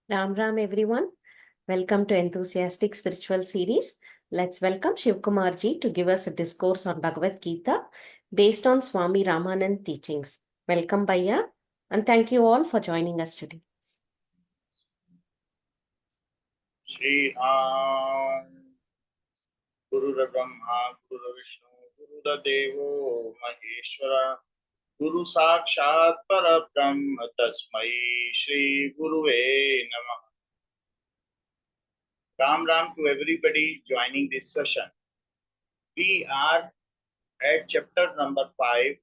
Ram Ram everyone. Welcome to Enthusiastic Spiritual Series. Let's welcome Shiv Kumar ji to give us a discourse on Bhagavad Gita based on Swami Ramanand teachings. Welcome Bhaiya and thank you all for joining us today. Shri Ram Guru Brahma Guru Vishnu Guru Devo Maheshwara Guru Sakshat Parabrahma Tasmai Shri Guruve Namah. Ram Ram to everybody joining this session. We are at chapter number 5,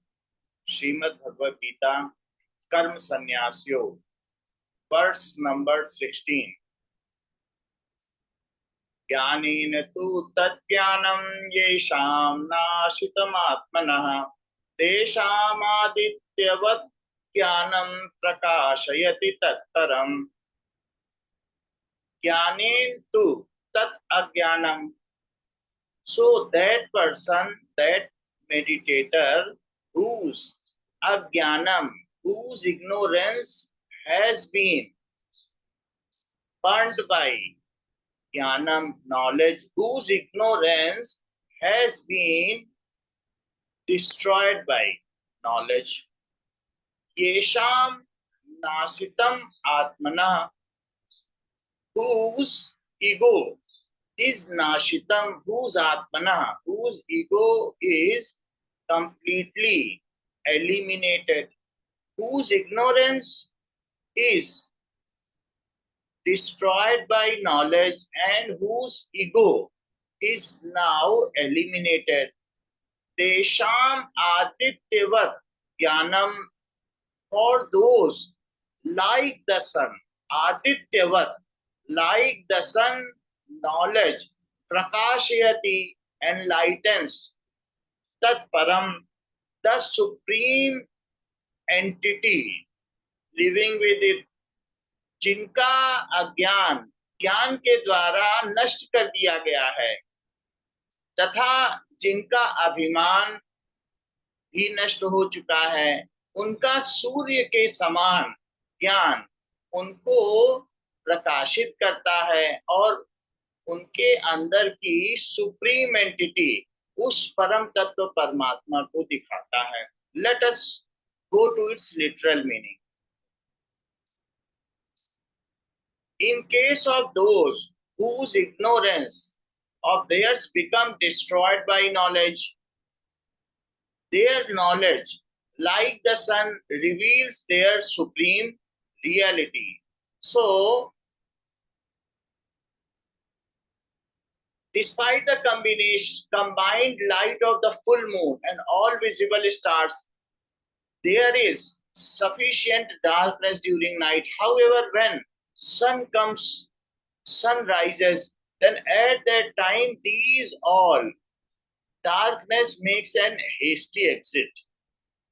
Srimad Bhagavad Gita, Karma Sannyas Yoga, verse number 16. ज्ञानेन तु तज्ज्ञानं येषां नाशितमात्मनः तेषामादित्यवत् ज्ञानं प्रकाशयति तत्परम् ज्ञानेन तु तत् अज्ञानं. So that person, that meditator whose ajnanam, whose ignorance has been burnt by jnanam, knowledge, whose ignorance has been destroyed by knowledge. Yesham nasitam atmana, whose ego is nashitam, whose atmana, whose ego is completely eliminated, whose ignorance is destroyed by knowledge and whose ego is now eliminated. Tesham adityavat jnanam, for those like the sun, adityavat, like the sun, knowledge, prakashayati, enlightens, tat param, the supreme entity living with it, जिनका अज्ञान ज्ञान के द्वारा नष्ट कर दिया गया है तथा जिनका अभिमान भी नष्ट हो चुका है, उनका सूर्य के समान ज्ञान उनको प्रकाशित करता है और उनके अंदर की सुप्रीम एंटिटी, उस परम तत्व परमात्मा को दिखाता है. Let us go to its literal meaning. In case of those whose ignorance of theirs become destroyed by knowledge, their knowledge, like the sun, reveals their supreme reality. So, despite the combined light of the full moon and all visible stars, there is sufficient darkness during night. However, when sun rises, then at that time these all darkness makes an hasty exit.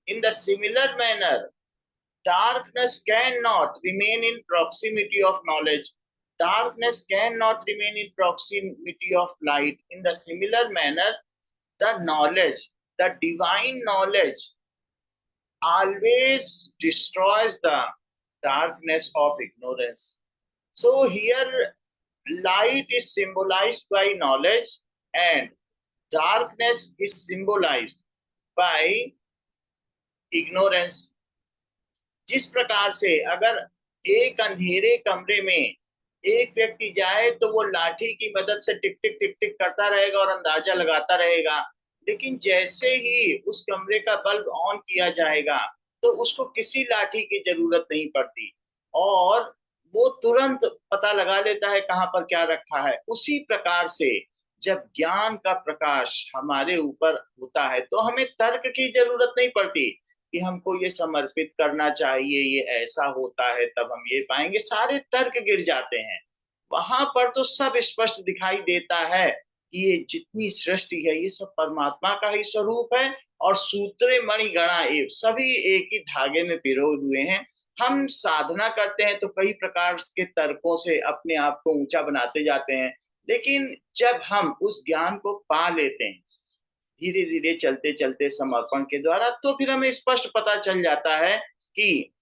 In the similar manner, darkness cannot remain in proximity of knowledge. Darkness cannot remain in proximity of light. In the similar manner, the knowledge, the divine knowledge, always destroys the darkness of ignorance. So here light is symbolized by knowledge and darkness is symbolized by ignorance. जिस प्रकार से अगर एक अंधेरे कमरे में एक व्यक्ति जाए तो वो लाठी की मदद से टिक टिक टिक टिक करता रहेगा और अंदाजा लगाता रहेगा, लेकिन जैसे ही उस कमरे का बल्ब ऑन किया जाएगा तो उसको किसी लाठी की जरूरत नहीं पड़ती और वो तुरंत पता लगा लेता है कहां पर क्या रखा है. उसी प्रकार से जब ज्ञान का प्रकाश हमारे ऊपर होता है तो हमें तर्क की जरूरत नहीं पड़ती कि हमको ये समर्पित करना चाहिए, ये ऐसा होता है तब हम ये पाएंगे. सारे तर्क गिर जाते हैं. वहां पर तो सब स्पष्ट दिखाई देता है कि ये जितनी सृष्टि है ये सब परमात्मा का ही स्वरूप है और सूत्रे मणिगणा एव, सभी एक ही धागे में पिरोए हुए हैं. हम साधना करते हैं तो कई प्रकार के तर्कों से अपने आप को ऊंचा बनाते जाते हैं, लेकिन जब हम उस ज्ञान को पा लेते हैं धीरे धीरे चलते चलते समर्पण के द्वारा, तो फिर हमें स्पष्ट पता चल जाता है कि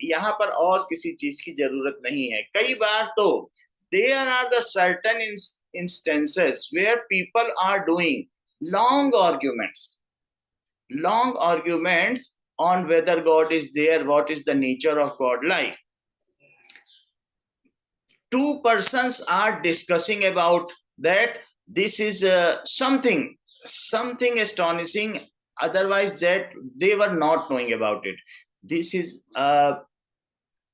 यहाँ पर और किसी चीज की जरूरत नहीं है। कई बार तो there are the certain instances where people are doing long arguments long arguments on whether God is there, what is the nature of God. Like two persons are discussing about that this is something astonishing, otherwise that they were not knowing about it. This is a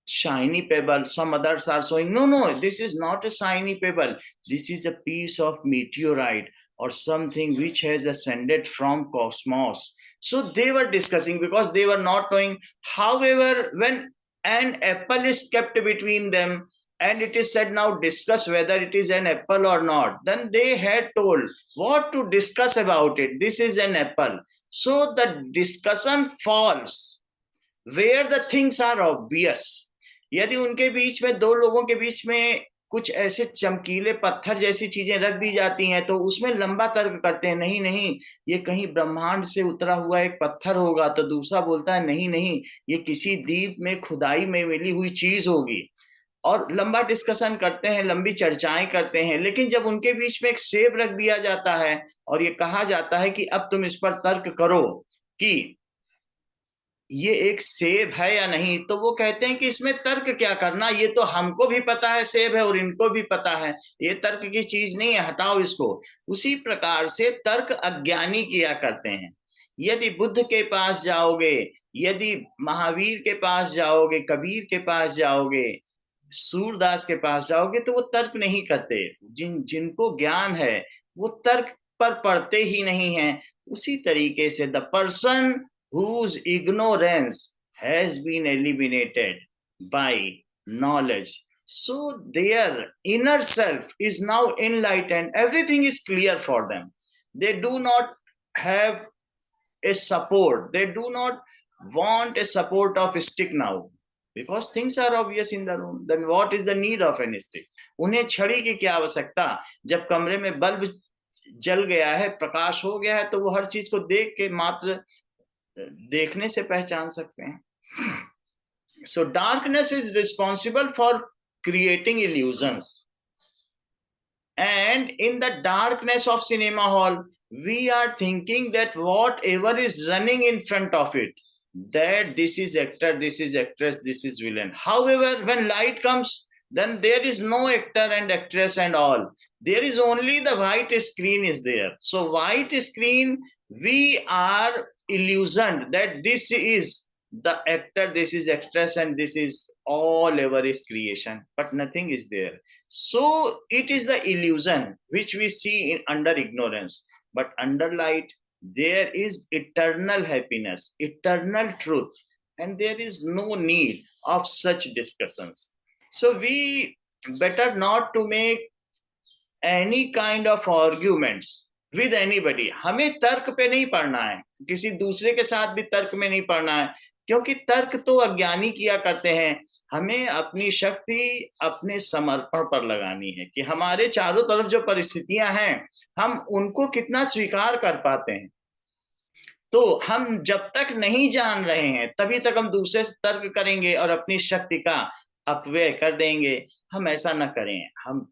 shiny pebble. Some others are saying no, this is not a shiny pebble, this is a piece of meteorite or something which has ascended from cosmos. So they were discussing because they were not knowing. However, when an apple is kept between them and it is said now discuss whether it is an apple or not, then they had told what to discuss about it, this is an apple. So the discussion falls where the things are obvious. यदि उनके बीच में दो लोगों के बीच में कुछ ऐसे चमकीले पत्थर जैसी चीजें रख दी जाती हैं तो उसमें लंबा तर्क करते हैं, नहीं नहीं ये कहीं ब्रह्मांड से उतरा हुआ एक पत्थर होगा, तो दूसरा बोलता है नहीं नहीं ये किसी द्वीप में खुदाई में मिली हुई चीज होगी, और लंबा डिस्कशन करते हैं, लंबी चर्चाएं करते हैं। लेकिन जब उनके बीच में एक सेब रख दिया जाता है और ये कहा जाता है कि अब तुम इस पर तर्क करो कि ये एक सेब है या नहीं, तो वो कहते हैं कि इसमें तर्क क्या करना, ये तो हमको भी पता है सेब है और इनको भी पता है, ये तर्क की चीज नहीं है, हटाओ इसको। उसी प्रकार से तर्क अज्ञानी किया करते हैं। यदि बुद्ध के पास जाओगे, यदि महावीर के पास जाओगे, कबीर के पास जाओगे, सूरदास के पास जाओगे, तो वो तर्क नहीं करते। जिनको ज्ञान है वो तर्क पर पढ़ते ही नहीं है। उसी तरीके से the person whose ignorance has been eliminated by knowledge, so their inner self is now enlightened, everything is clear for them, they do not have a support, they do not want a support of a stick now because things are obvious in the room, then what is the need of any stick? उन्हें छड़ी की क्या आवश्यकता, जब कमरे में bulb जल गया है, प्रकाश हो गया है, तो वो हर चीज को देख के मात्र देखने से पहचान सकते हैं। So darkness is responsible for creating illusions, and in the darkness of cinema hall we are thinking that whatever is running in front of it, that this is actor, this is actress, this is villain. However, when light comes, then there is no actor and actress and all, there is only the white screen is there. So white screen, we are illusioned that this is the actor, this is actress, and this is all ever is creation, but nothing is there. So it is the illusion which we see under ignorance, but under light there is eternal happiness, eternal truth, and there is no need of such discussions. So we better not to make any kind of arguments with anybody. हमें तर्क पे नहीं पढ़ना है, किसी दूसरे के साथ भी तर्क में नहीं पढ़ना है, क्योंकि तर्क तो अज्ञानी किया करते हैं। हमें अपनी शक्ति अपने समर्पण पर लगानी है कि हमारे चारों तरफ जो परिस्थितियां हैं हम उनको कितना स्वीकार कर पाते हैं। तो हम जब तक नहीं जान रहे हैं तभी तक हम दूसरे से तर्क करेंगे और अपनी शक्ति का अपव्यय कर देंगे। हम ऐसा न करें, हम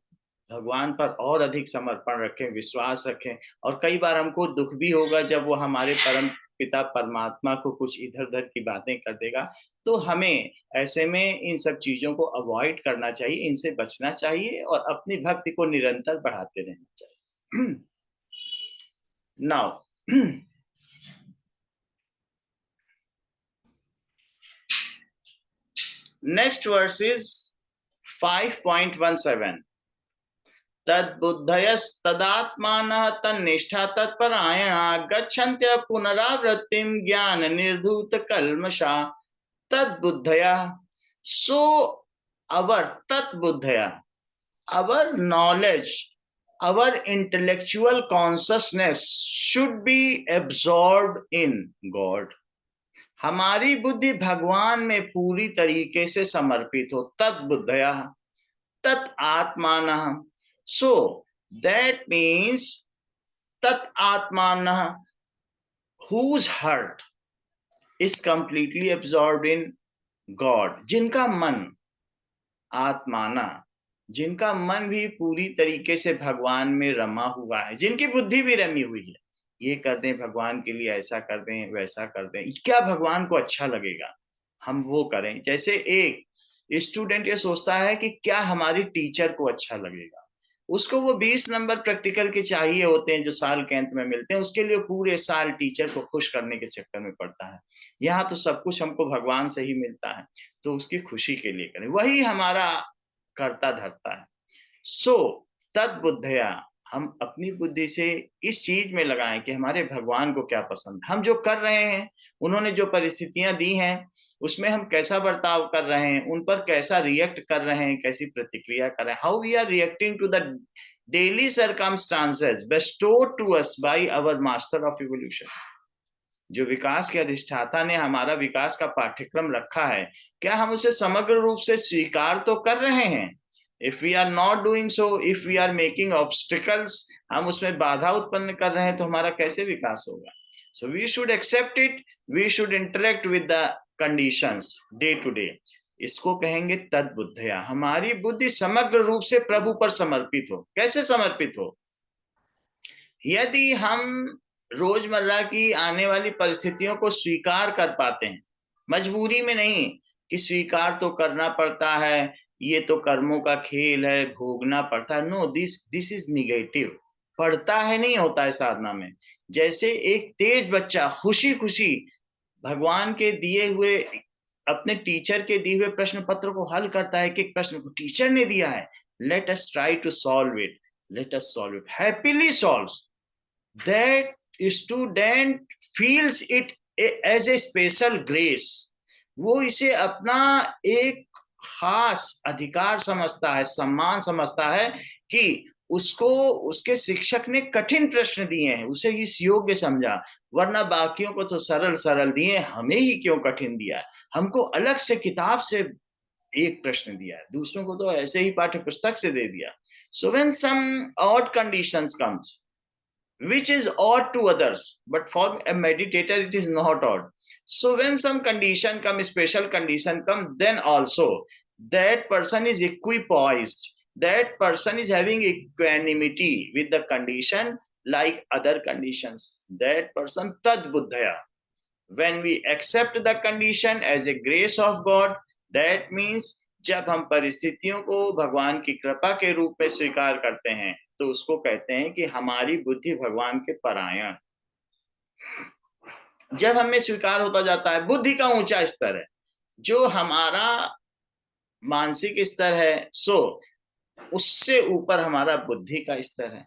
भगवान पर और अधिक समर्पण रखें, विश्वास रखें, और कई बार हमको दुख भी होगा जब वो हमारे परम पिता परमात्मा को कुछ इधर उधर की बातें कर देगा, तो हमें ऐसे में इन सब चीजों को अवॉइड करना चाहिए, इनसे बचना चाहिए और अपनी भक्ति को निरंतर बढ़ाते रहना चाहिए। Now next verse is 5.17. तद्बुद्धयस्तदात्मानः तन्निष्ठा तत्परायणा गच्छन्त्य पुनरावृत्तिं ज्ञान निर्धूत कल्मषा। तद्बुद्धया, so our तद्बुद्धया, our knowledge, our intellectual consciousness should be absorbed in God. हमारी बुद्धि भगवान में पूरी तरीके से समर्पित हो। तद्बुद्धया, तत् आत्मानः, so that means tat atmanah, whose heart is completely absorbed in God, जिनका मन, आत्माना, जिनका मन भी पूरी तरीके से भगवान में रमा हुआ है, जिनकी बुद्धि भी रमी हुई है, ये कर दें भगवान के लिए, ऐसा कर दें, वैसा कर दें, क्या भगवान को अच्छा लगेगा हम वो करें। जैसे एक स्टूडेंट ये सोचता है कि क्या हमारी टीचर को अच्छा लगेगा, उसको वो 20 नंबर प्रैक्टिकल के चाहिए होते हैं जो साल के अंत में मिलते हैं, उसके लिए पूरे साल टीचर को खुश करने के चक्कर में पड़ता है। यहाँ तो सब कुछ हमको भगवान से ही मिलता है, तो उसकी खुशी के लिए करें, वही हमारा करता धरता है। सो तद बुद्धया, हम अपनी बुद्धि से इस चीज में लगाएं कि हमारे भगवान को क्या पसंद है, हम जो कर रहे हैं, उन्होंने जो परिस्थितियां दी हैं उसमें हम कैसा बर्ताव कर रहे हैं, उन पर कैसा रिएक्ट कर रहे हैं, कैसी प्रतिक्रिया कर रहे हैं, how we are reacting to the daily circumstances bestowed to us by our master of evolution. जो विकास के अधिष्ठाता ने हमारा विकास का पाठ्यक्रम रखा है, क्या हम उसे समग्र रूप से स्वीकार तो कर रहे हैं। If we are not doing so, if we are making obstacles, हम उसमें बाधा उत्पन्न कर रहे हैं, तो हमारा कैसे विकास होगा। So we should accept it, we should interact with the conditions day to day. इसको कहेंगे तद बुद्धया, हमारी बुद्धि समग्र रूप से प्रभु पर समर्पित हो। कैसे समर्पित हो, यदि हम रोजमर्रा की आने वाली परिस्थितियों को स्वीकार कर पाते हैं, मजबूरी में नहीं कि स्वीकार तो करना पड़ता है, ये तो कर्मों का खेल है, भोगना पड़ता है, नो, दिस इज निगेटिव। पढ़ता है नहीं होता है साधना में। जैसे एक तेज बच्चा खुशी खुशी भगवान के दिए हुए, अपने टीचर के दिए हुए प्रश्न पत्र को हल करता है, कि एक प्रश्न को टीचर ने दिया है, let us try to solve it, let us solve it, happily solves. that student feels it as a special grace, वो इसे अपना एक खास अधिकार समझता है, सम्मान समझता है कि उसको उसके शिक्षक ने कठिन प्रश्न दिए हैं, उसे इस योग्य समझा, वरना बाकियों को तो सरल सरल दिए, हमें ही क्यों कठिन दिया है, हमको अलग से किताब से एक प्रश्न दिया है, दूसरों को तो ऐसे ही पाठ्य पुस्तक से दे दिया। So when some odd conditions comes, which is odd to others, but for a meditator it is not odd. So when some condition come, special condition come, then also that person is equipoised, that person is having equanimity with the condition like other conditions, that person tad buddhaya. When we accept the condition as a grace of God, that means जब हम परिस्थितियों को भगवान की कृपा के रूप में स्वीकार करते हैं, तो उसको कहते हैं कि हमारी बुद्धि भगवान के परायण। जब हमें स्वीकार होता जाता है, बुद्धि का ऊंचा स्तर है, जो हमारा मानसिक स्तर है, सो उससे ऊपर हमारा बुद्धि का स्तर है।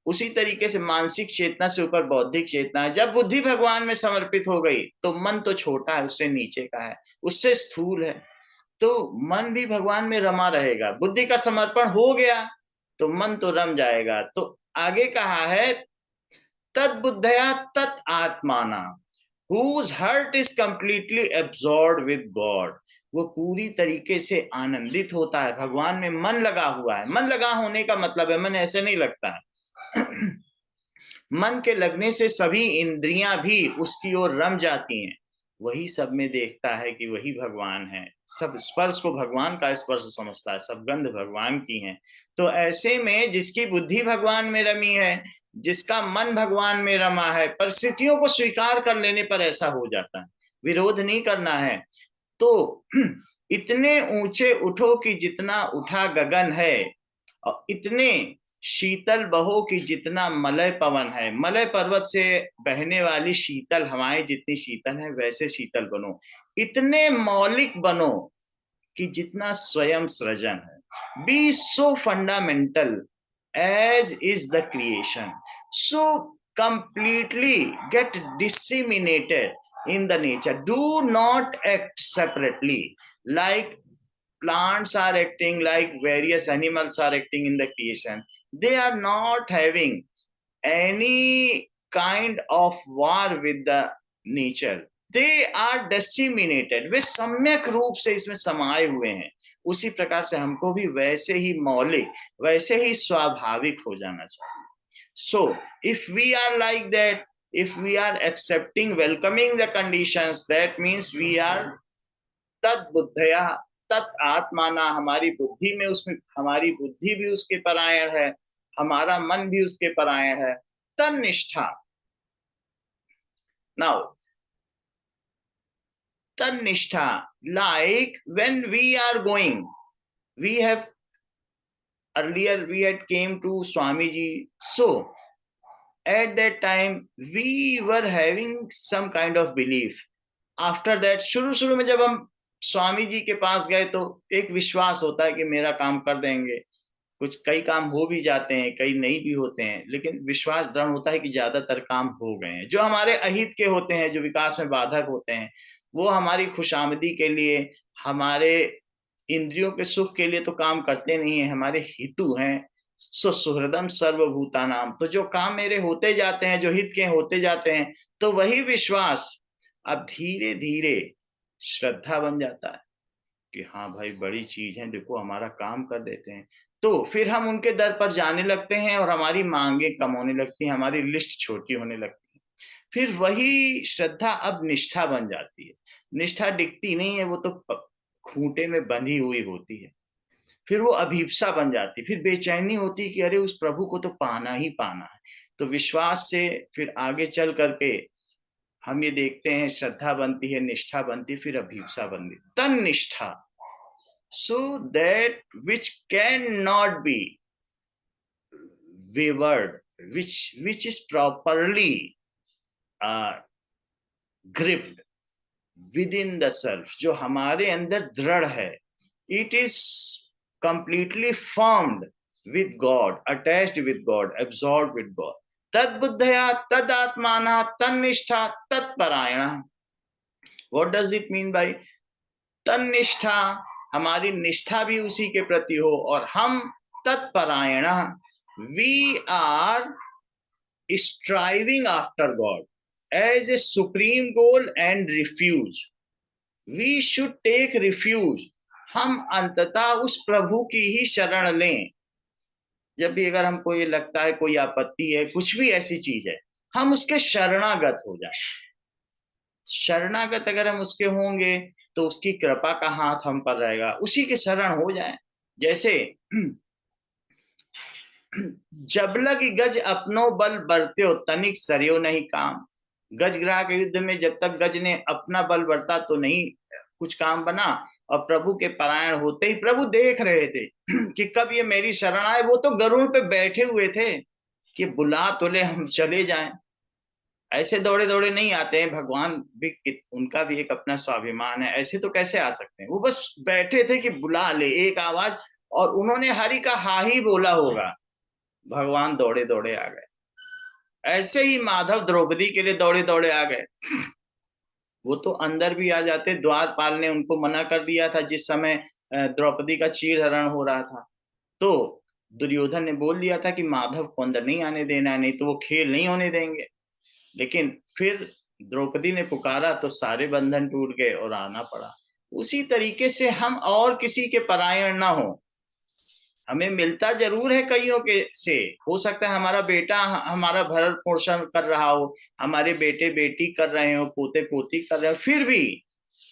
उसी तरीके से मानसिक चेतना से ऊपर बौद्धिक चेतना है। जब बुद्धि भगवान में समर्पित हो गई, तो मन तो छोटा है, उससे नीचे का है, उससे स्थूल है, तो मन भी भगवान में रमा रहेगा। बुद्धि का समर्पण हो गया तो मन तो रम जाएगा। तो आगे कहा है तद बुद्धया तत् आत्माना, whose heart is completely absorbed with God, वो पूरी तरीके से आनंदित होता है, भगवान में मन लगा हुआ है। मन लगा होने का मतलब है, मन ऐसे नहीं लगता है। मन के लगने से सभी इंद्रियां भी उसकी ओर रम जाती हैं, वही सब में देखता है कि वही भगवान है, सब स्पर्श को भगवान का स्पर्श समझता है, सब गंध भगवान की हैं। तो ऐसे में जिसकी बुद्धि भगवान में रमी है, जिसका मन भगवान में रमा है, परिस्थितियों को स्वीकार कर लेने पर ऐसा हो जाता है, विरोध नहीं करना है। तो इतने ऊंचे उठो कि जितना उठा गगन है, और इतने शीतल बहो कि जितना मलय पवन है। मलय पर्वत से बहने वाली शीतल हवाएं जितनी शीतल है, वैसे शीतल बनो। इतने मौलिक बनो कि जितना स्वयं सृजन है। Be so fundamental as is the creation, so completely get disseminated in the nature. Do not act separately like plants are acting, like various animals are acting in the creation. They are not having any kind of war with the nature. They are disseminated, वे सम्यक रूप से इसमें समाये हुए हैं। उसी प्रकार से हमको भी वैसे ही मौलिक, वैसे ही स्वाभाविक हो जाना चाहिए। So if we are like that, if we are accepting, welcoming the conditions, that means we are तद बुद्धया तत् आत्माना, हमारी बुद्धि में, उसमें हमारी बुद्धि भी उसके परायण है, हमारा मन भी उसके परायण है। तन्निष्ठा, now तन्निष्ठा, like when we are going, we have earlier we had came to Swamiji, so at that time we were having some kind of belief. After that, शुरू में जब हम स्वामी जी के पास गए तो एक विश्वास होता है कि मेरा काम कर देंगे, कुछ कई काम हो भी जाते हैं, कई नहीं भी होते हैं, लेकिन विश्वास दृढ़ होता है कि ज्यादातर काम हो गए हैं। जो हमारे अहित के होते हैं, जो विकास में बाधक होते हैं, वो हमारी खुशामदी के लिए, हमारे इंद्रियों के सुख के लिए तो काम करते नहीं है, हमारे हितु हैं। सुहृदम सर्वभूतानाम, तो जो काम मेरे होते जाते हैं, जो हित के होते जाते हैं, तो वही विश्वास अब धीरे धीरे श्रद्धा बन जाता है कि हाँ भाई बड़ी चीज है, देखो हमारा काम कर देते हैं। तो फिर हम उनके दर पर जाने लगते हैं और हमारी मांगे कम होने लगती हैं, हमारी लिस्ट छोटी होने लगती है। फिर वही श्रद्धा अब निष्ठा बन जाती है। निष्ठा दिखती नहीं है, वो तो खूंटे में बंधी हुई होती है। फिर वो अभीप्सा बन जाती, फिर बेचैनी होती कि अरे उस प्रभु को तो पाना ही पाना है। तो विश्वास से फिर आगे चल करके हम ये देखते हैं, श्रद्धा बनती है, निष्ठा बनती, फिर अभीप्सा बनती, तन निष्ठा। So that which cannot be wavered, which is properly gripped within the self, जो हमारे अंदर दृढ़ है, it is completely formed with God, attached with God, absorbed with God. तद बुद्धया तद आत्माना तन्निष्ठा तत्परायण। What does it mean by तन्निष्ठा? हमारी निष्ठा भी उसी के प्रति हो और हम तत्परायण, we are striving after God as a supreme goal and refuge. We should take refuge, हम अंततः उस प्रभु की ही शरण लें। जब भी अगर हमको ये लगता है कोई आपत्ति है, कुछ भी ऐसी चीज है, हम उसके शरणागत हो जाए। शरणागत अगर हम उसके होंगे तो उसकी कृपा का हाथ हम पर रहेगा, उसी के शरण हो जाए। जैसे जब लग गज अपनो बल बरत्यो तनिक सरियो नहीं काम। गजग्राह के युद्ध में जब तक गज ने अपना बल बरता तो नहीं कुछ काम बना, और प्रभु के परायण होते ही प्रभु देख रहे थे कि कब ये मेरी शरण आए। वो तो गरुड़ पे बैठे हुए थे कि बुला तो ले, हम चले जाएं। ऐसे दौड़े दौड़े नहीं आते हैं, भगवान भी, उनका भी एक अपना स्वाभिमान है, ऐसे तो कैसे आ सकते हैं। वो बस बैठे थे कि बुला ले, एक आवाज, और उन्होंने हरि का हा ही बोला होगा, भगवान दौड़े दौड़े आ गए। ऐसे ही माधव द्रौपदी के लिए दौड़े दौड़े आ गए। वो तो अंदर भी आ जाते, द्वारपाल ने उनको मना कर दिया था जिस समय द्रौपदी का चीरहरण हो रहा था। तो दुर्योधन ने बोल दिया था कि माधव को अंदर नहीं आने देना, नहीं तो वो खेल नहीं होने देंगे। लेकिन फिर द्रौपदी ने पुकारा तो सारे बंधन टूट गए और आना पड़ा। उसी तरीके से हम और किसी के परायण ना हो। हमें मिलता जरूर है कईयों के से, हो सकता है हमारा बेटा हमारा भरण पोषण कर रहा हो, हमारे बेटे बेटी कर रहे हो, पोते पोती कर रहे हो, फिर भी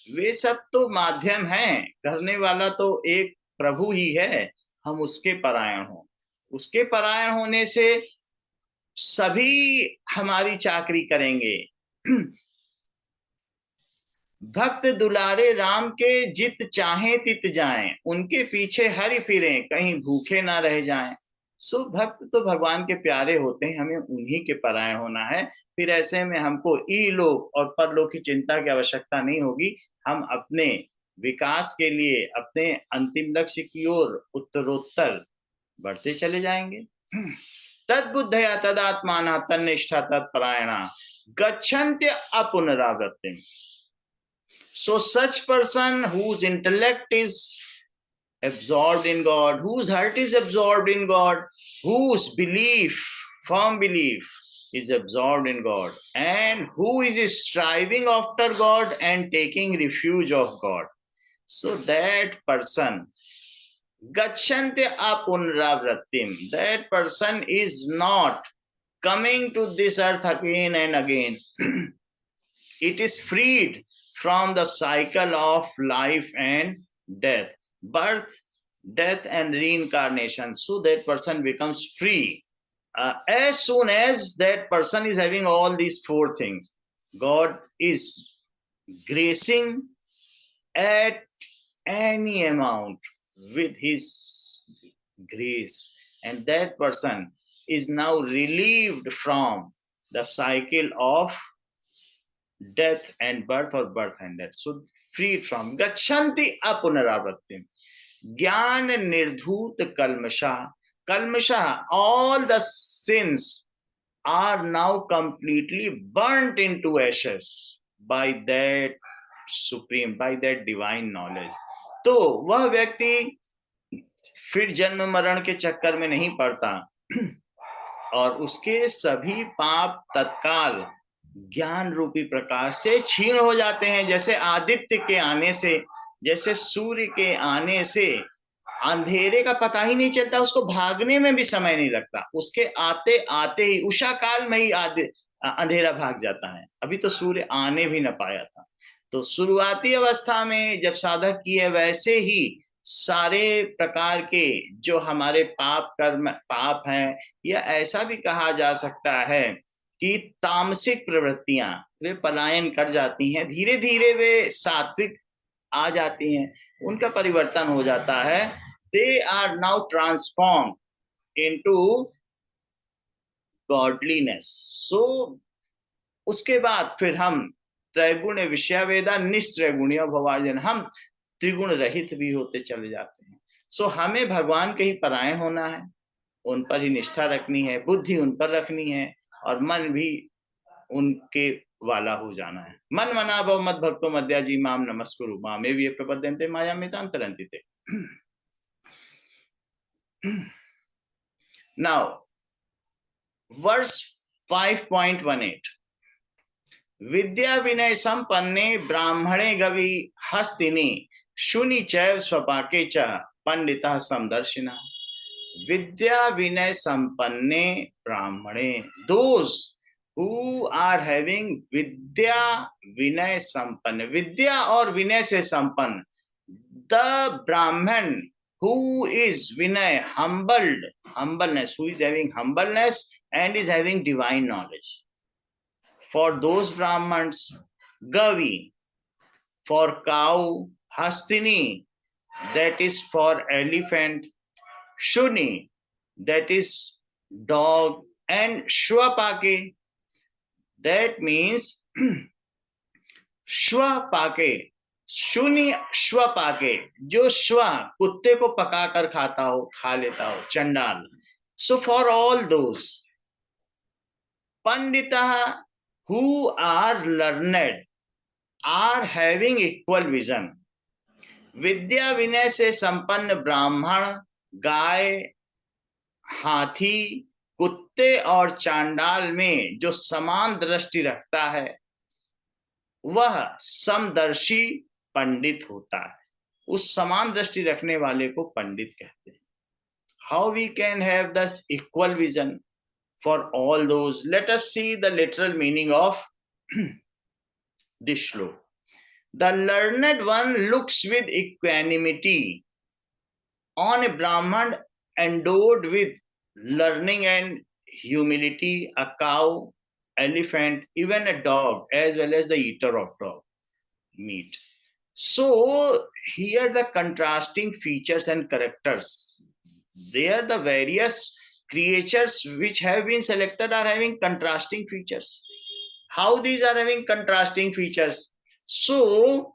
वे सब तो माध्यम हैं, करने वाला तो एक प्रभु ही है। हम उसके परायण हो, उसके परायण होने से सभी हमारी चाकरी करेंगे। भक्त दुलारे राम के जित चाहे तित जाएं, उनके पीछे हरि फिरें कहीं भूखे ना रह जाएं। सो भक्त तो भगवान के प्यारे होते हैं, हमें उन्हीं के परायण होना है। फिर ऐसे में हमको इलोक और परलोक की चिंता की आवश्यकता नहीं होगी। हम अपने विकास के लिए अपने अंतिम लक्ष्य की ओर उत्तरोत्तर बढ़ते चले जाएंगे। तद्बुद्धया तदात्माना तन्निष्ठा तत्परायणा गच्छन्त्य अपुनरावृत्तिम। So such person whose intellect is absorbed in God, whose heart is absorbed in God, whose belief, firm belief is absorbed in God, and who is striving after God and taking refuge of God. So that person, gacchante apunravrattim, that person is not coming to this earth again and again. It is freed from the cycle of life and death, birth, death, and reincarnation. So that person becomes free. As soon as that person is having all these four things, God is gracing at any amount with his grace, and that person is now relieved from the cycle of death and birth, or birth and death. So freed from gachanti apunaravrtim. Gyan nirdhut kalmasha. Kalmasha, all the sins are now completely burnt into ashes by that supreme, by that divine knowledge. तो वह व्यक्ति फिर जन्म मरण के चक्कर में नहीं पड़ता और उसके सभी पाप तत्काल ज्ञान रूपी प्रकाश से क्षीण हो जाते हैं। जैसे आदित्य के आने से, जैसे सूर्य के आने से अंधेरे का पता ही नहीं चलता, उसको भागने में भी समय नहीं लगता, उसके आते आते ही उषा काल में ही अंधेरा भाग जाता है। अभी तो सूर्य आने भी न पाया था। तो शुरुआती अवस्था में जब साधक किए, वैसे ही सारे प्रकार के जो हमारे पाप कर्म पाप हैं, या ऐसा भी कहा जा सकता है कि तामसिक प्रवृत्तियां, वे पलायन कर जाती हैं, धीरे धीरे वे सात्विक आ जाती हैं, उनका परिवर्तन हो जाता है। They are now transform into godliness. So उसके बाद फिर हम त्रैगुण विषयावेदा निस्त्रैगुण्य भवार्जन, हम त्रिगुण रहित भी होते चले जाते हैं। सो हमें भगवान के ही परायण होना है, उन पर ही निष्ठा रखनी है, बुद्धि उन पर रखनी है, और मन भी उनके वाला हो जाना है। मन मना भव मद भक्तो मद्या जी माम नमस्कुरु मामे वे प्रपद्यन्ते माया में तरंति ते। Now, verse 5.18. विद्या विनय संपन्ने ब्राह्मणे गवि हस्तिनी शुनि चैव स्वपाके च पंडिता समदर्शिना। विद्या विनय संपन्ने ब्राह्मणे, those who are having विद्या विनय संपन्न, विद्या और विनय से संपन्न, the Brahman who is vinay, humbled, humbleness, who is having humbleness and is having divine knowledge. For those Brahmans, Gavi, for cow, Hastini, that is for elephant, Shuni, that is dog, and Shwapake, that means Shwapake, शून्य श्व पाके, जो श्व कुत्ते को पकाकर खाता हो, खा लेता हो, चंडाल। सो फॉर ऑल दोज पंडिता who are learned are having equal vision. विद्या विनय से संपन्न ब्राह्मण गाय, हाथी, कुत्ते और चांडाल में जो समान दृष्टि रखता है, वह समदर्शी पंडित होता है। उस समान दृष्टि रखने वाले को पंडित कहते हैं। How we can have this equal vision for all those? Let us see the literal meaning of this shloka. The learned one looks with equanimity on a Brahmin endowed with learning and humility, a cow, elephant, even a dog, as well as the eater of dog meat. So here the contrasting features and characters, there the various creatures which have been selected are having contrasting features. How these are having contrasting features? So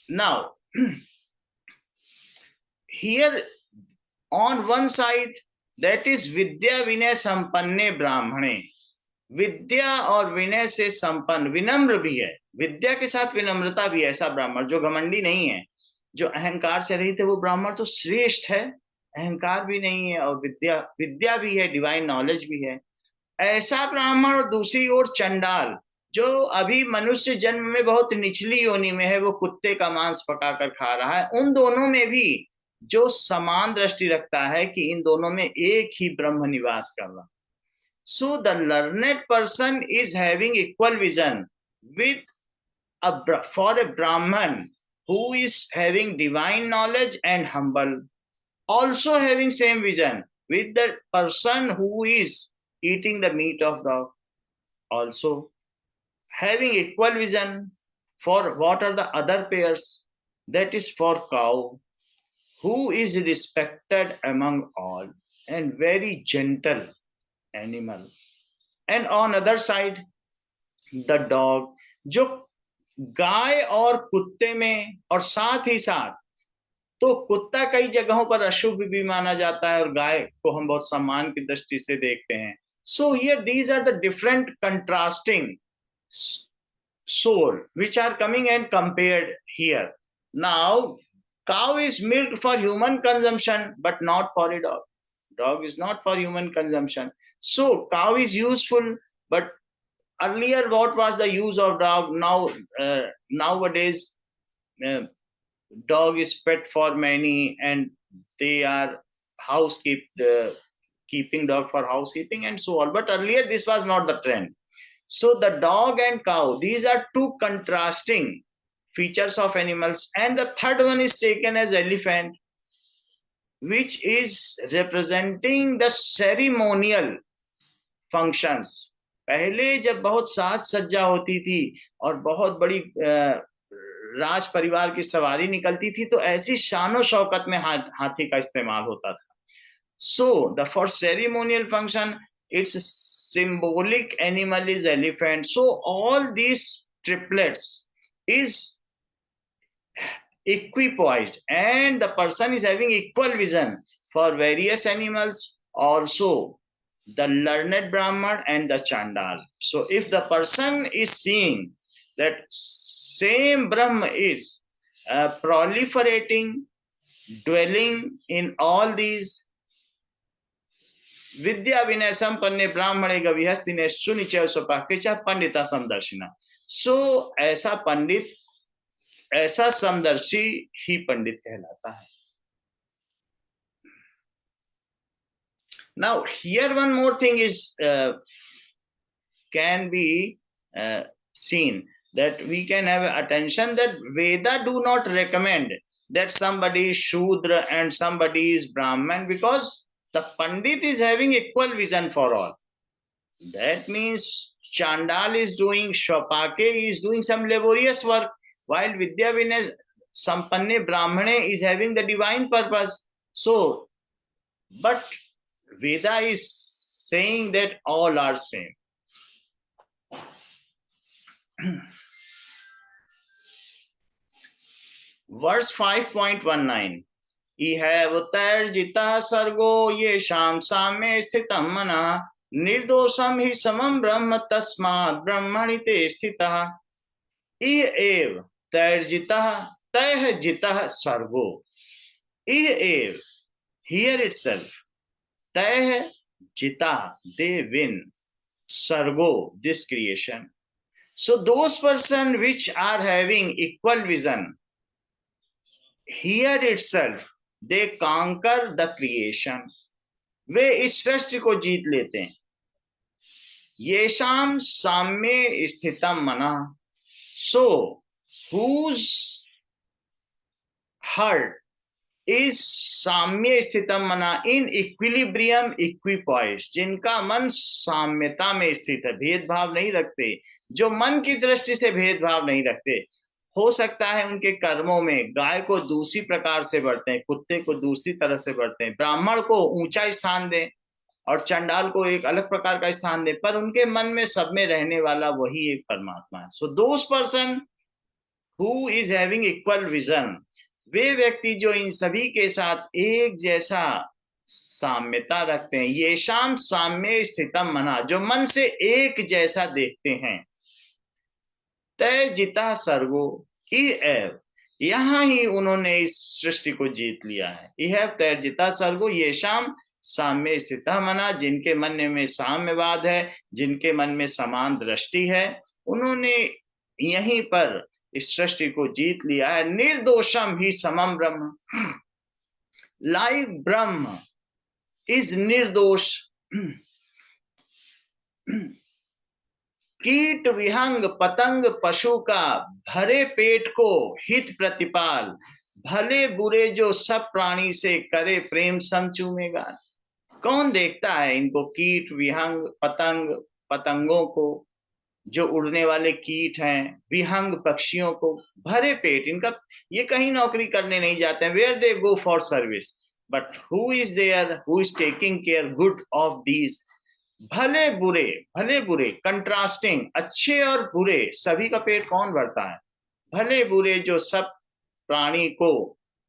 now here on one side, that is विद्या विनय संपन्ने ब्राह्मणे, विद्या और विनय से संपन्न, विनम्र भी है, विद्या के साथ विनम्रता भी है, ऐसा ब्राह्मण जो घमंडी नहीं है, जो अहंकार से रहित है, वो ब्राह्मण तो श्रेष्ठ है। अहंकार भी नहीं है और विद्या भी है, डिवाइन नॉलेज भी है, ऐसा ब्राह्मण। और दूसरी ओर चंडाल, जो अभी मनुष्य जन्म में बहुत निचली योनि में है, वो कुत्ते का मांस पकाकर खा रहा है। उन दोनों में भी जो समान दृष्टि रखता है कि इन दोनों में एक ही ब्रह्म निवास कर रहा। So the learned person is having equal vision with for a Brahman who is having divine knowledge and humble, also having same vision with the person who is eating the meat of dog, also having equal vision. For what are the other pairs? That is for cow, who is respected among all and very gentle animal. And on other side, the dog, जो गाय और कुत्ते में, और साथ ही साथ तो कुत्ता कई जगहों पर अशुभ भी माना जाता है और गाय को हम बहुत सम्मान की दृष्टि से देखते हैं. So here these are the different contrasting soul which are coming and compared here. Now cow is milked for human consumption but not for a dog. Dog is not for human consumption. So cow is useful, but earlier what was the use of dog? Now nowadays dog is pet for many, and they are keeping dog for housekeeping and so on. But earlier this was not the trend. So the dog and cow, these are two contrasting features of animals. And the third one is taken as elephant, which is representing the ceremonial functions. पहले जब बहुत साज सज्जा होती थी और बहुत बड़ी राज परिवार की सवारी निकलती थी, तो ऐसी शानो शौकत में हाथी का इस्तेमाल होता था. So the for ceremonial function, its symbolic animal is elephant. So all these triplets is equipoised, and the person is having equal vision for various animals, also the learned Brahman and the Chandal. So if the person is seeing that same Brahma is proliferating, dwelling in all these, विद्या विनय संपन्ने ब्राह्मणे गविहस्तिने सुनिचय स्वपाकेचा पंडिता समदर्शिना. सो ऐसा पंडित, ऐसा समदर्शी ही पंडित कहलाता है. Now here one more thing is can be seen, that we can have attention that Veda do not recommend that somebody is Shudra and somebody is Brahman, because the Pandit is having equal vision for all. That means Chandal is doing, Shwapake is doing some laborious work, while Vidya Vinay Sampanne Brahmane is having the divine purpose. So, but Veda is saying that all are same. Verse 5.19. इहैवतैर्जितः सर्गो येषां साम्ये स्थितं मनः निर्दोषं हि समं ब्रह्म तस्मात् ब्रह्मणि ते स्थितः. इह एव तैर्जितः, तैः जितः सर्गो. इह एव, here itself, तैः जितः, they win, सर्गो, this creation. So those person which are having equal vision, here itself they conquer the creation. वे इस सृष्टि को जीत लेते हैं. येषाम साम्ये स्थितम मनः. So whose heart is साम्ये स्थितम मनः, in equilibrium, equipoised, जिनका मन साम्यता में स्थित है, भेदभाव नहीं रखते, जो मन की दृष्टि से भेदभाव नहीं रखते. हो सकता है उनके कर्मों में गाय को दूसरी प्रकार से बढ़ते हैं, कुत्ते को दूसरी तरह से बढ़ते हैं, ब्राह्मण को ऊंचा स्थान दें और चंडाल को एक अलग प्रकार का स्थान दें, पर उनके मन में सब में रहने वाला वही एक परमात्मा है. So those person who is having equal vision, वे व्यक्ति जो इन सभी के साथ एक जैसा साम्यता रखते हैं. ये शाम साम्य स्थितम मना, जो मन से एक जैसा देखते हैं. तय जिता सर्गो, एव, यहां ही उन्होंने इस सृष्टि को जीत लिया है. यह तय जिता सर्गो ये शाम साम्य स्थित मना, जिनके मन में साम्यवाद है, जिनके मन में समान दृष्टि है, उन्होंने यहीं पर इस सृष्टि को जीत लिया है. निर्दोषम ही समम ब्रह्म, लाइक ब्रह्म इज निर्दोष. कीट विहंग पतंग पशु का, भरे पेट को हित प्रतिपाल, भले बुरे जो सब प्राणी से करे प्रेम सम चूमेगा। कौन देखता है इनको, कीट विहंग पतंग, पतंगों को, जो उड़ने वाले कीट हैं, विहंग पक्षियों को, भरे पेट इनका, ये कहीं नौकरी करने नहीं जाते हैं, where they go for service, but who is there who is taking care good of these. भले बुरे कंट्रास्टिंग, अच्छे और बुरे सभी का पेट कौन भरता है, भले बुरे जो सब प्राणी को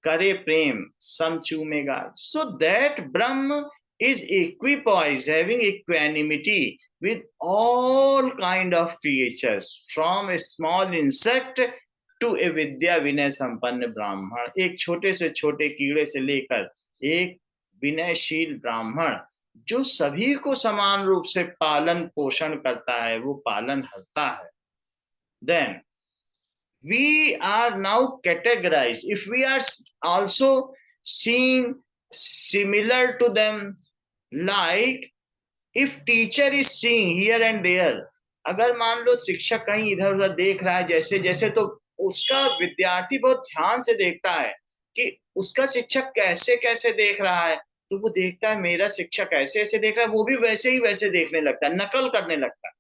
करे प्रेम सम चूमेगा। So that Brahma is equipoised, having equanimity with all kind of creatures, from a small insect to a विद्या विनय संपन्न ब्राह्मण। एक छोटे से छोटे कीड़े से लेकर एक विनयशील ब्राह्मण जो सभी को समान रूप से पालन पोषण करता है, वो पालन हरता है। Then we are now categorized. If we are also seeing similar to them, like if teacher is seeing here and there, अगर मान लो शिक्षक कहीं इधर उधर देख रहा है जैसे जैसे, तो उसका विद्यार्थी बहुत ध्यान से देखता है कि उसका शिक्षक कैसे कैसे देख रहा है, तो वो देखता है मेरा शिक्षक ऐसे ऐसे देख रहा है, वो भी वैसे ही वैसे देखने लगता है, नकल करने लगता है।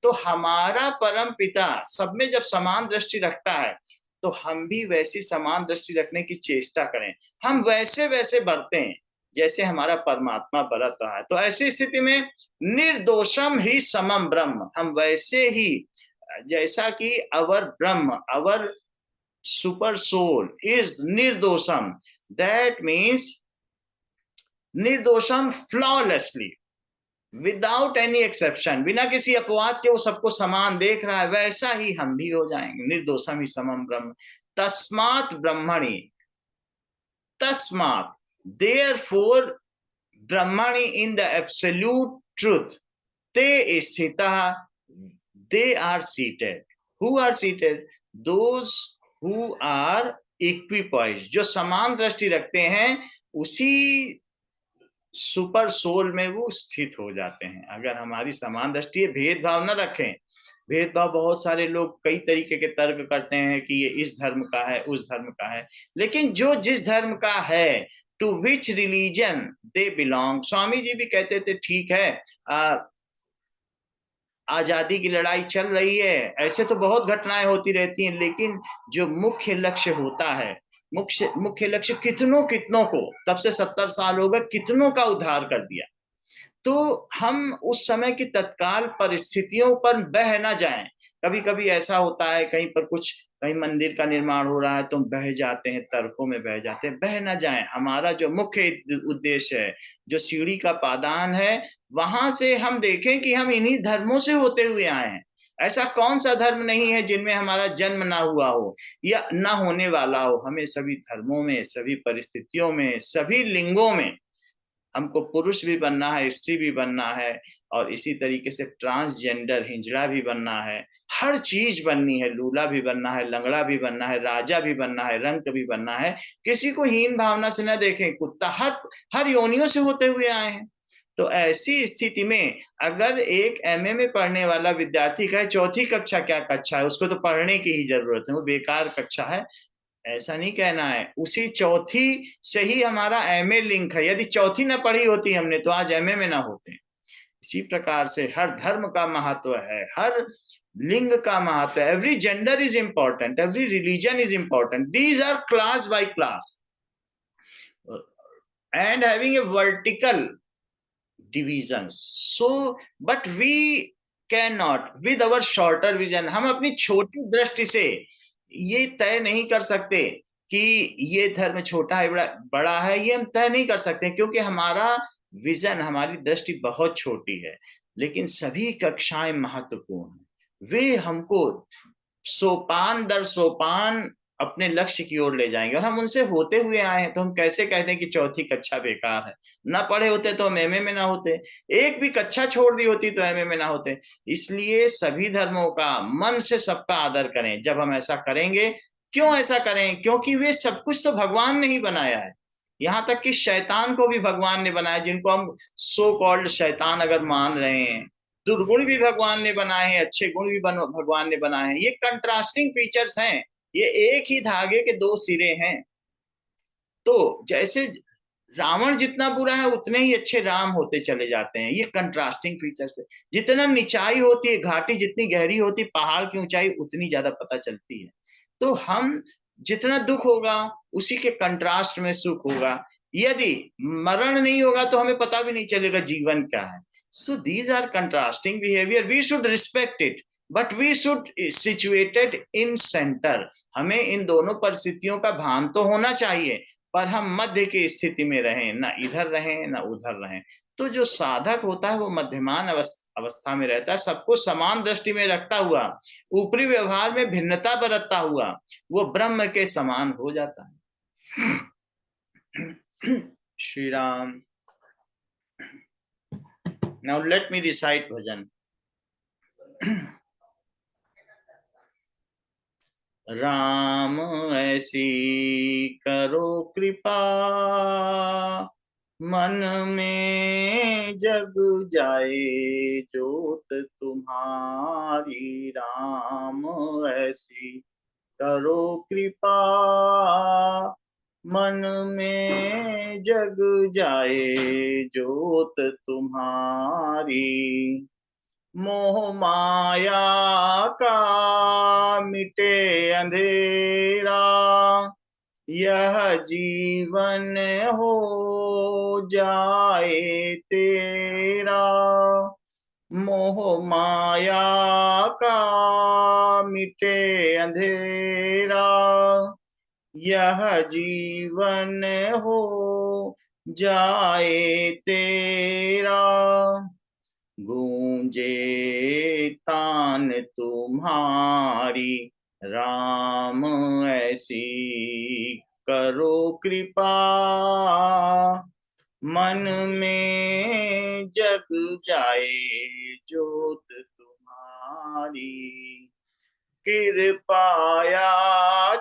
तो हमारा परम पिता सब में जब समान दृष्टि रखता है, तो हम भी वैसी समान दृष्टि रखने की चेष्टा करें, हम वैसे वैसे बढ़ते हैं जैसे हमारा परमात्मा बरत रहा है। तो ऐसी स्थिति में निर्दोषम ही समम ब्रह्म, हम वैसे ही जैसा कि our Brahman, our super soul is निर्दोषम, दैट मीन्स निर्दोषम फ्लॉलेसली, विदाउट एनी एक्सेप्शन, बिना किसी अपवाद के वो सबको समान देख रहा है, वैसा ही हम भी हो जाएंगे। निर्दोषम ही समम ब्रह्म, तस्मात् ब्रह्मणि, तस्मात् therefore ब्रह्मणि in the absolute truth ते स्थितः, they are seated। who are seated? those who are equipoised, जो समान दृष्टि रखते हैं, उसी सुपर सोल में वो स्थित हो जाते हैं। अगर हमारी समान दृष्टि है, भेदभाव न रखें, भेदभाव बहुत सारे लोग कई तरीके के तर्क करते हैं कि ये इस धर्म का है उस धर्म का है, लेकिन जो जिस धर्म का है, to which religion they belong. Swami ji भी कहते थे ठीक है, आजादी की लड़ाई चल रही है, ऐसे तो बहुत घटनाएं होती रहती हैं, लेकिन जो मुख्य लक्ष्य होता है, मुख्य लक्ष्य कितनों कितनों को, तब से 70 साल हो गए, कितनों का उद्धार कर दिया। तो हम उस समय की तत्काल परिस्थितियों पर बह ना जाएं। कभी कभी ऐसा होता है, कहीं पर कुछ, कहीं मंदिर का निर्माण हो रहा है तो हम बह जाते हैं, तर्कों में बह जाते हैं, बह ना जाएं। हमारा जो मुख्य उद्देश्य है, जो सीढ़ी का पादान है, वहां से हम देखें कि हम इन्हीं धर्मों से होते हुए आए हैं। ऐसा कौन सा धर्म नहीं है जिनमें हमारा जन्म ना हुआ हो या ना होने वाला हो। हमें सभी धर्मों में, सभी परिस्थितियों में, सभी लिंगों में हमको पुरुष भी बनना है, स्त्री भी बनना है, और इसी तरीके से ट्रांसजेंडर हिंजड़ा भी बनना है, हर चीज बननी है, लूला भी बनना है, लंगड़ा भी बनना है, राजा भी बनना है, रंक भी बनना है। किसी को हीन भावना से न देखें, कुत्ता हर योनियों से होते हुए आए हैं। तो ऐसी स्थिति में अगर एक एमए में पढ़ने वाला विद्यार्थी कहे चौथी कक्षा क्या कक्षा है, उसको तो पढ़ने की ही जरूरत है, वो बेकार कक्षा है, ऐसा नहीं कहना है। उसी चौथी से ही हमारा एमए लिंक है। यदि चौथी ना पढ़ी होती हमने, तो आज एमए में ना होते। इसी प्रकार से हर धर्म का महत्व है, हर लिंग का महत्व है। Every gender is important, every religion is important, these are class by class and having a vertical division. So but we cannot with our shorter vision, हम अपनी छोटी दृष्टि से ये तय नहीं कर सकते कि ये धर्म छोटा है बड़ा है, ये हम तय नहीं कर सकते, क्योंकि हमारा विजन, हमारी दृष्टि बहुत छोटी है। लेकिन सभी कक्षाएं महत्वपूर्ण हैं, वे हमको सोपान दर सोपान अपने लक्ष्य की ओर ले जाएंगे। और हम उनसे होते हुए आए हैं, तो हम कैसे कहते हैं कि चौथी कक्षा बेकार है। ना पढ़े होते तो हम एमए में ना होते, एक भी कक्षा छोड़ दी होती तो एमए में ना होते। इसलिए सभी धर्मों का मन से सबका आदर करें। जब हम ऐसा करेंगे, क्यों ऐसा करें? क्योंकि वे सब कुछ तो भगवान ने ही बनाया है। यहाँ तक कि शैतान को भी भगवान ने बनाया, जिनको हम सो कॉल्ड शैतान अगर मान रहे हैं, दुर्गुण भी भगवान ने बनाए हैं, अच्छे गुण भी भगवान ने बनाए हैं। ये कंट्रास्टिंग फीचर्स हैं, ये एक ही धागे के दो सिरे हैं। तो जैसे रावण जितना बुरा है उतने ही अच्छे राम होते चले जाते हैं। ये कंट्रास्टिंग फीचर्स है। जितना निचाई होती है, घाटी जितनी गहरी होती है, पहाड़ की ऊंचाई उतनी ज्यादा पता चलती है। तो हम जितना दुख होगा उसी के कंट्रास्ट में सुख होगा। यदि मरण नहीं होगा तो हमें पता भी नहीं चलेगा जीवन क्या है। So these are contrasting behaviour, we should respect it, but we should situated in centre. हमें इन दोनों परिस्थितियों का भान तो होना चाहिए, पर हम मध्य की स्थिति में रहें, ना इधर रहें ना उधर रहें। तो जो साधक होता है वो मध्यमान अवस्था में रहता है, सबको समान दृष्टि में रखता हुआ, ऊपरी व्यवहार में भिन्नता बरतता हुआ वो ब्रह्म के समान हो जाता है। Shri Ram. Now let me recite bhajan. Ram ऐसी करो कृपा, मन में जग जाए जोत तुम्हारी। राम ऐसी करो कृपा, मन में जग जाए जोत तुम्हारी। मोह माया का मिटे अंधेरा, यह जीवन हो जाए तेरा। मोह माया का मिटे अंधेरा, यह जीवन हो जाए तेरा। गूंजे तान तुम्हारी, राम ऐसी करो कृपा। मन में जग जाए जोत तुम्हारी। कृपाया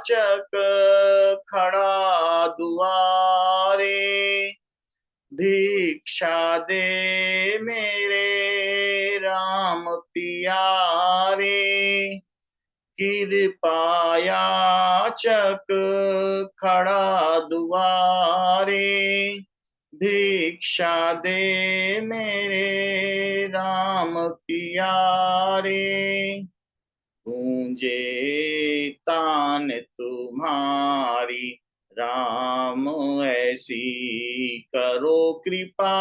चक खड़ा दुआरे, भिक्षा दे मेरे राम पियारे। कृपाया चक खड़ा दुआरे, भिक्षा दे मेरे राम पियारे। गूंजे तान तुम्हारी, राम ऐसी करो कृपा।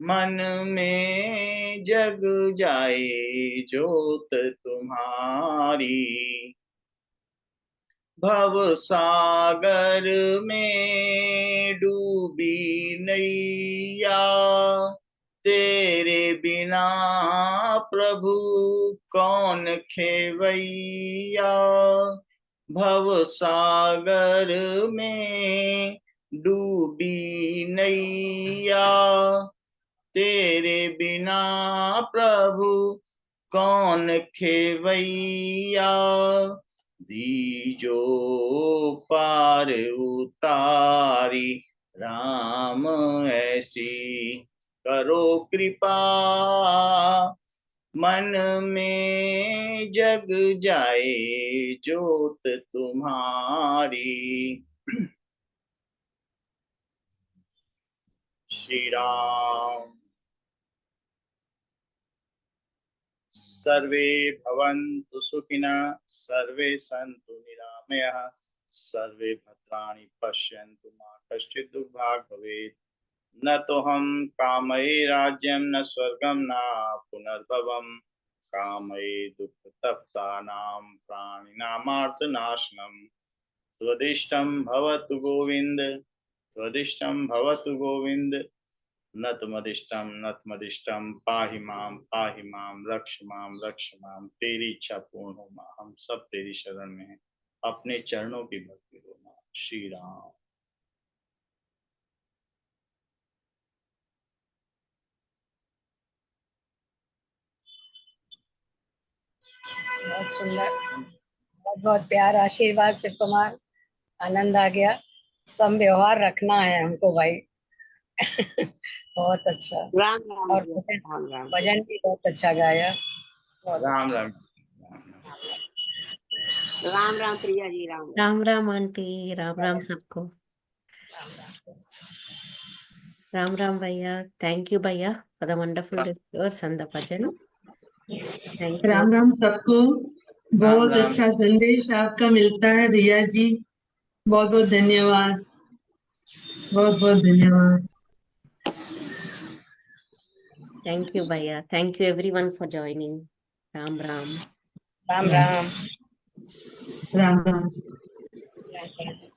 मन में जग जाए जोत तुम्हारी। भव सागर में डूबी नैया, तेरे बिना प्रभु कौन खेवैया। भव सागर में डूबी नैया, तेरे बिना प्रभु कौन खेवैया। दीजो पार उतारी, राम ऐसी करो कृपा। मन में जग जाए जोत तुम्हारी। श्री राम। सर्वे भवन्तु सुखिनः, सर्वे सन्तु निरामयाः, सर्वे भद्राणि पश्यन्तु मा कश्चित् दुर्भाग् भवेत्। न तो हम कामये राज्यं न स्वर्गं न पुनर्भवम्, कामये दुःखतप्तानां प्राणिनामार्तनाशनम्। त्वदिष्टं भवतु गोविन्द, त्वदिष्टं भवतु गोविन्द। नतमदिष्टम नतमदिष्टम, पाहि माम रक्ष माम। तेरी इच्छा पूर्ण हो माँ, हम सब तेरी शरण में हैं, अपने चरणों की भक्ति हो माँ। श्री राम। बहुत सुंदर, बहुत बहुत प्यार, आशीर्वाद शिव कुमार, आनंद आ गया। सम व्यवहार रखना है हमको भाई। बहुत अच्छा। राम राम और भैया, राम राम। भजन भी बहुत अच्छा गाया। बहुत राम अच्छा। राम। राम राम प्रिया जी, राम राम। राम राम आंटी, राम राम सबको। राम राम भैया, thank you भैया for the wonderful discourse and the bhajan. Thank you. Ram Ram सबको। बहुत राम। अच्छा संदेश आपका मिलता है भैया जी। बहुत बहुत धन्यवाद। बहुत बहुत धन्यवाद। Thank you भैया. Thank you everyone for joining. Ram Ram. Ram Ram. Ram Ram. Ram Ram.